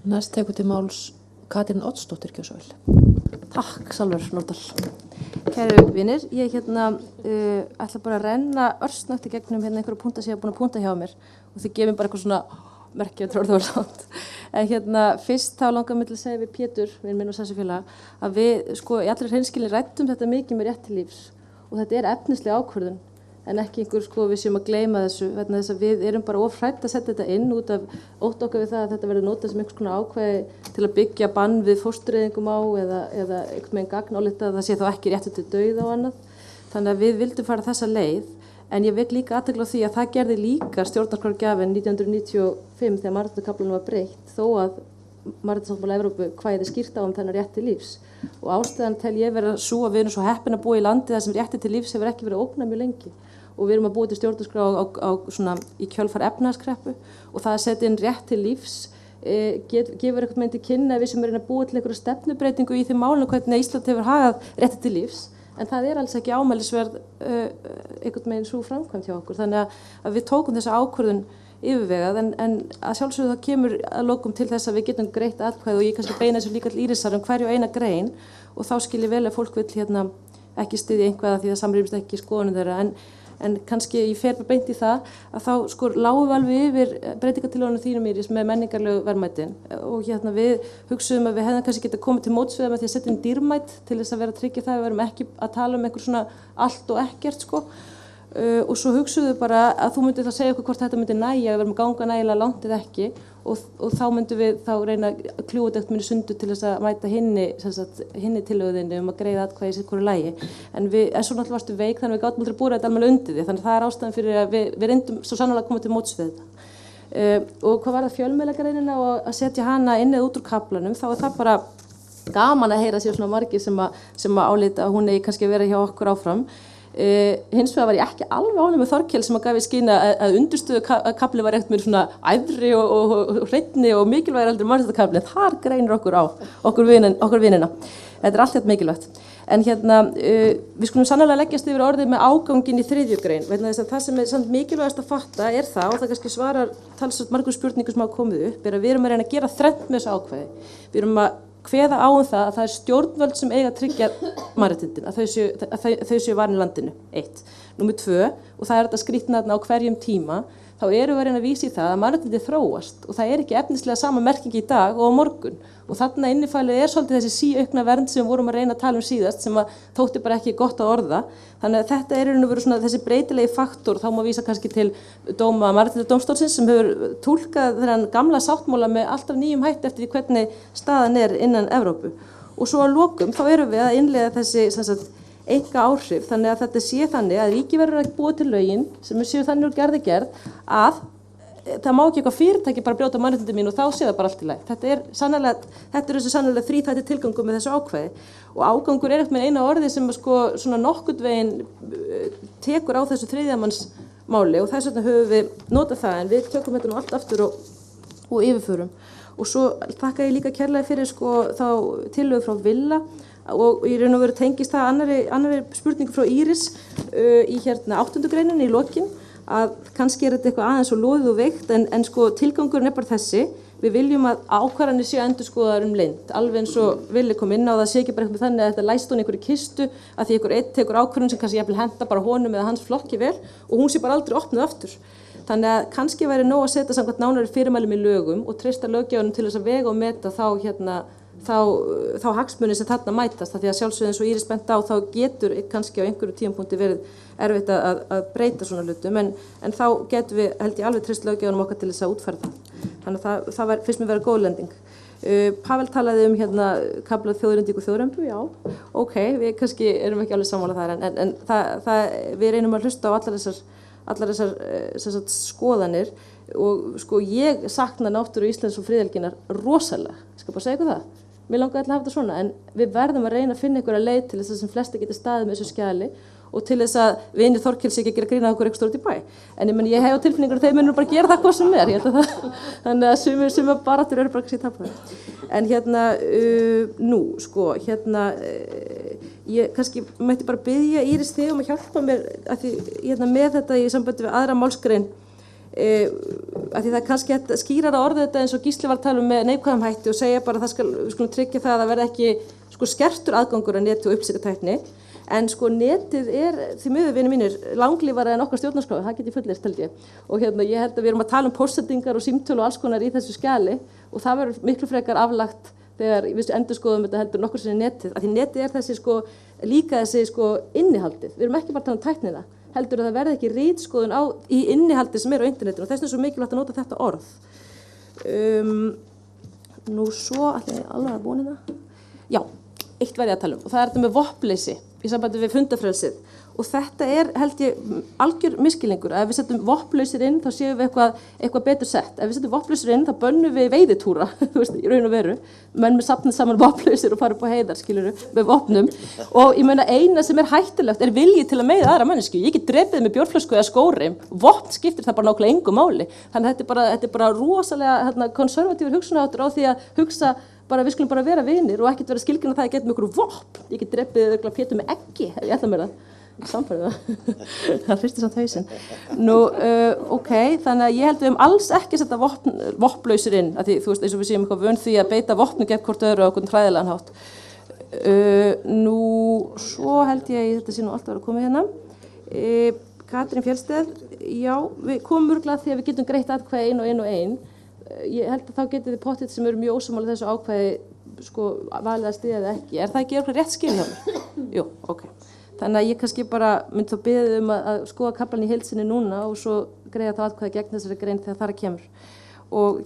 Næst tekur til máls Katrín Oddsdóttir Kjósvel. Takk, Salvör Nordal. Kæru vinir, ég ætla bara að renna örsnögt í gegnum einhverju púnta sem ég hef búin að púnta hjá mér og þið gefið bara eitthvað svona merki að það var sátt. En fyrst þá langar mig til að segja við Pétur, vin minn og sessufélaga, að við í allri hreinskilni ræddum þetta mikið með rétt til lífs og þetta er efnisleg ákvörðun en ekki einhver við séum að gleyma þessu vegna þess að við erum bara of hrædd að setja þetta inn út af ótt okkar við það að þetta verður notað sem einhvers konar ákvæði til að byggja bann við fóstureyðingum á eða einhvern veginn gagnálita að það sé þá ekki réttur til dauða og annað. Þannig að við vildum fara þessa leið en ég vek líka athygli á því að það gerði líka stjórnarskrárgjafinn 1995 þegar mannréttindakaflanum var breytt þó að Mannréttindasáttmáli Evrópu kvæði skýrt á þennan rétt til lífs og ástæðan tel ég vera svo að við erum svo heppin að búa í landi þar sem rétti til lífs hefur ekki verið ógnað mjög lengi og við erum að búa til stjórnarskrá í kjölfar efnahagskreppu og það að setja inn rétt til lífs gefur eitthvað með til kynna að við sem erum að búa til einhverju stefnubreitingu í þeim málum hvernig Ísland hefur hagað rétti til lífs en það alls ekki ámælisverð einhvern veginn svo framkvæmt hjá okkur þannig að við tókum þessa ákvörðun yfirvegað en að sjálfsögðu það kemur að lokum til þess að við getum greitt atkvæði og ég kannski beina þessu líka til Írisar hverju eina grein og þá skil ég vel að fólk vill ekki styðja einhverja því það samrýmist ekki skoðunum þeirra en kannski ég fer bara beint í það að þá lágum við alveg yfir breytingatillögunum þínum Íris með menningarlegu verðmætin og við hugsuðum að við hefðum kannski getað komið til móts við það með því að setja inn dýrmæt til þess að vera að tryggja það að við verum ekki að tala einhver svona allt og ekkert og svo hugsuðu bara að þú myndir þá segja okkur hvort þetta myndi nægja að við erum að ganga nægilega langt eða ekki og þá myndum við þá reyna að kljúa þetta minni sundu til þess að mæta hinni tillöguðinni að greiða atkvæði í sitt hvoru lagi en svo náttúrulega varstu veik þannig að við gátum aldrei búið þetta alveg undir því þannig að það ástæðan fyrir að við reyndum svo sannarlega að koma til móts við þetta og hvað var það fjölmiðlagreinina og að setja hana inn eða út úr kaflanum þá það bara gaman að heyra sér svona margir sem að álita að hún eigi kannski að vera hjá okkur áfram hins vegar var ég ekki alveg ánægð með Þorkel sem að gaf í skyn að undirstöðu kafli var eitthvað með svona æðri og hreinni og mikilvægir heldur mannréttindakafli en þar greinir okkur á okkur vinina. Þetta allt þetta mikilvægt. En við skulum sannarlega leggjast yfir orðið með ágangin í 3. grein vegna þess að það sem samt mikilvægast að fatta það og það kannski svarar talsvert margum spurningum sem hafa komið upp að við erum að reyna að gera þrennt með þessu ákvæði. Við erum að kveða á það að það er stjórnvöld sem eiga að tryggja mannréttindin, að þau séu varin í landinu, 1. Númer 2, og það þetta skrýtna þarna á hverjum tíma, þá erum við að reyna að vísa í það að mannréttindi þróast og það ekki efnislega sama merking í dag og á morgun og þarna innifælið svolítið þessi síaukna vernd sem við vorum að reyna að tala síðast sem að þótti bara ekki gott að orða þannig að þetta raun og veru svona þessi breytilegi faktor þá má vísa kannski til dóma Mannréttindadómstólsins sem hefur túlkað þennan gamla sáttmála með alltaf nýjum hætti eftir því hvernig staðan innan Evrópu og svo að lokum þá erum við að innleiða þessi enga áhrif þannig að þetta sé þannig að ríki verður að búa til lögin sem séu þannig úr gerð að það má ekki eitthvað fyrirtæki bara brjóta mannréttindi mín og þá sé það bara allt í lagi. Þetta er þessi sannarlega þríþætti tilgangur með þessu ákvæði og ágangur eitthvað með eina orði sem svona nokkurt veginn tekur á þessu þriðjamannsmáli og þess vegna höfum við notað það en við tökum þetta nú allt aftur og yfirförum. Og svo þakka ég líka kærlega fyrir þá tillögu frá Villa og í raun og veru tengist það annarri spurningu frá Íris í 8. greininni í lokin að kannski þetta eitthvað aðeins og loðið og veikt en tilgangurinn bara þessi við viljum að ákvarðanir séu endurskoðaðar leynd alveg eins og Villi kom inn á það sé ekki bara eitthvað þannig að þetta læst hún einhverju kistu að því einhver einn tekur ákvarðun sem kannski jafnvel henta bara honum eða hans flokki vel og hún sé bara aldrei opnuð aftur þannig að kannski væri nóg að setja samkvæmt nánari fyrirmælum í lögum og treysta löggjafanum til þess að vega og meta þá hagsmuni sem þarna mætast því að sjálfsögðu eins og Íris bent á þá getur kannski á einhverju tímapunkti verið erfitt að breyta svona hlutum en þá getum við held ég alveg treyst löggjafanum okkar til þess að útfæra það þannig að það finnst mér vera góð lending Pavel talaði kafla þjóðrendingu og þjóðrembu, já, við kannski erum ekki alveg sammála þar en við reynum að hlusta á allar þessar skoðanir og ég sakna náttúru Íslands og friðhelginnar rosalega, ég skal bara segja ykkur það mér langar að hafa þetta svona en við verðum að reyna að finna einhverja leið til þess að sem flesti geta staðið með þessu skjali og til þess að vinir Þorkels ekki að gera grín að okkur eitthvað stórt í bæ en ég hef á tilfinningur að þeir munum bara gera það hvað sem ég held að þannig að sumir baráttur eru bara ekki sér tapað en ég kannski mætti bara biðja Íris þig að hjálpa mér að því með þetta í sambandi við aðra málsgrein Af því það kannski skýrar að orða þetta eins og Gísli var að tala með neikvæðum hætti og segja bara að við skulum tryggja það að það verði ekki skertur aðgangur að neti og upplýsingatækni. En netið því miður vinir mínir langlífara en okkar stjórnarskrá, það get ég fullyrst held ég. Og ég held að við erum að tala póstsendingar og símtöl og alls konar í þessu skjali og það verður miklu frekar aflagt þegar við endurskoðum þetta heldur nokkur sinni netið. Af því netið þessi líka þessi innihaldið. Við erum ekki bara að tala um tæknina, heldur að það verði ekki ritskoðun í innihaldið sem á internetinu og þess vegna er svo mikilvægt að nota þetta orð. Nú svo, ætla ég alveg að búin þetta. Já, eitt verði að tala um og það þetta með vopnleysi í sambandi við fundafrelsið og þetta held ég algjör miskilningur að ef við setjum vopnlausir inn þá séum við eitthvað betur sett. Ef við setjum vopnlausir inn þá bönnum við veiðitúra, þú veist, í raun og veru. Menn með safnið saman vopnlausir og fara upp á heiðar, skilurðu, með vopnum. Og ég meina eina sem hættulegt vilji til að meiða aðra mannesku. Ég get drepið með bjórflösku eða skóreim. Vopn skiptir það bara nákvæmlega engu máli. Þannig að þetta er bara rosalega konservatífur hugsunarháttur á því að hugsa bara við skulum bara vera vinir og ekkert vera skilgreina það að geta með okkur vopn. Ég get drepið Pétur með eggi, ef ég ætla mér það. Samfærið það hristir samt hausinn. Ok, þannig að ég held við alls ekki að setja vopnlausir inn, af því þú veist eins og við séum eitthvað vön því að beita vopnum gegn hvort öðru á einhvern hræðilegan hátt. Svo held ég þetta sé nú alltaf að vera komið hérna. Katrín Fjeldsted, já, við komum örugglega því að við getum greitt atkvæði ein. Ég held að þá getið þið pottið sem eru mjög ósammála þessu ákvæði valið að styðja það ekki. Er það ekki eitthvað rétt skil hjá mér? Jú, ok. Þannig að ég kannski bara myndi þá biðja að skoða kaflann í heild sinni núna og svo greiða þá atkvæði gegn þessari grein þegar þar kemur. Og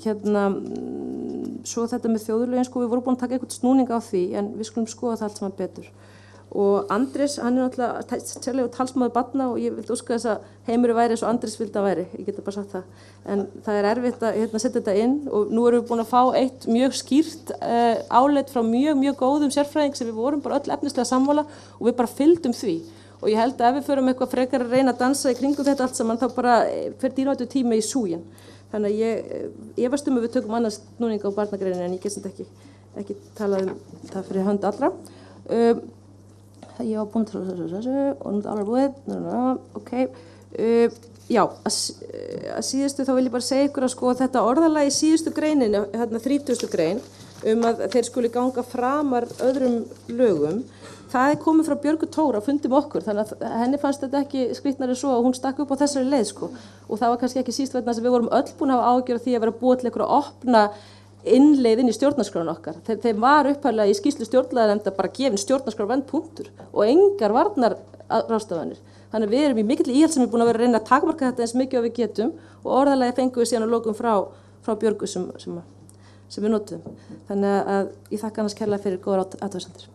svo þetta með þjóðurlögin, við vorum búin að taka eitthvað snúning á því en við skulum skoða það allt saman betur. Og Andrés, hann náttúrulega sérlega talsmaður barna og ég vildi óska þess að heimurinn væri eins og Andrés vildi að væri, ég geta bara sagt það. En það erfitt að setja þetta inn og nú erum við búin að fá eitt mjög skýrt álit frá mjög góðum sérfræðing sem við vorum bara öll efnislega sammála og við bara fylgdum því. Og ég held að ef við förum eitthvað frekar að reyna að dansa í kringum þetta allt saman þá bara fer dýrmætur tími í súginn. Þannig að ég efast að við tökum annars snúning á barnagreinina en ég get ekki talað það fyrir hönd allra. Ég var búin til þessu og nú er alveg búið. Ok. Já, að síðustu þá vil ég bara segja ykkur að þetta orðalag í síðustu greininu, 30. grein, að þeir skuli ganga framar öðrum lögum, það komið frá Björgu Tóra á fundum okkur, þannig að henni fannst þetta ekki skrýtnari svo og hún stakk upp á þessari leið, Og það var kannski ekki síst vegna þess að við vorum öll búin að hafa áhyggjur af því að vera búið til einhverja opna innleið inn í stjórnarskrána okkar. Þeim var upphaflega í skýrslu stjórnlaganefndar bara gefin stjórnarskrárvernd punktur og engar varnarráðstafanir. Þannig að við erum í mikilli íhaldssemi búin að vera að reyna að takmarka þetta eins mikið og við getum og orðalagi fengum við síðan að lokum frá Björgu sem við notum. Þannig að ég þakka annars kærlega fyrir góðar athugasemdir.